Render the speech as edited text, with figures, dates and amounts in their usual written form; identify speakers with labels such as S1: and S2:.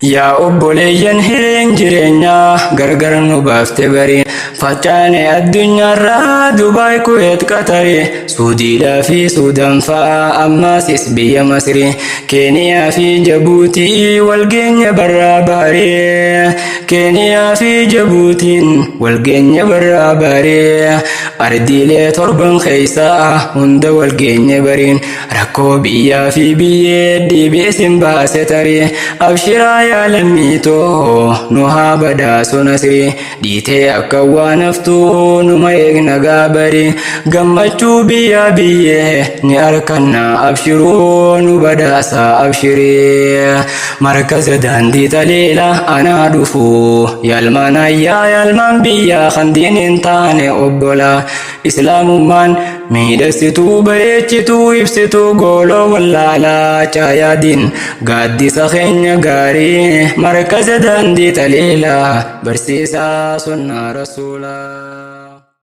S1: Yaa obboleeyyan hireen jireenyaa gargar nu baafte barii faccaane addunyaarraa Dubaay Kuweet Qatarii Suudiidhaa fi Suudaan fa'aa ammaasis biyya Masrii Keeniyaa fi Jabuutii walgeenya barraa baarii Keeniyaa fi Jabuutiin walgeenya barraa baarii ardiilee torban keessaa hunda walgeenya bariin rakkoo biyyaa fi biyyee dhiibiisin baase tarii abshiraa yaa lammiitoo nu haa badhaasu nasrii dhiitee akka waan haftuu numa eegna gaabarii gammachuu biyyaa biyyee ni arkannaa abshiruu nu badhaasa abshirii markaza daandii taliila anaa dhufuu yaalmaan ayyaa yaalmaan biyyaa kan diiniin taane obbola islaamummaan miidhagsituu bareechituu ibsituu gooloo wallaalaa caayaadiin gaaddisa keenya gaarii markaza daandii taliila barsiisaa sunnaa rasuulaa.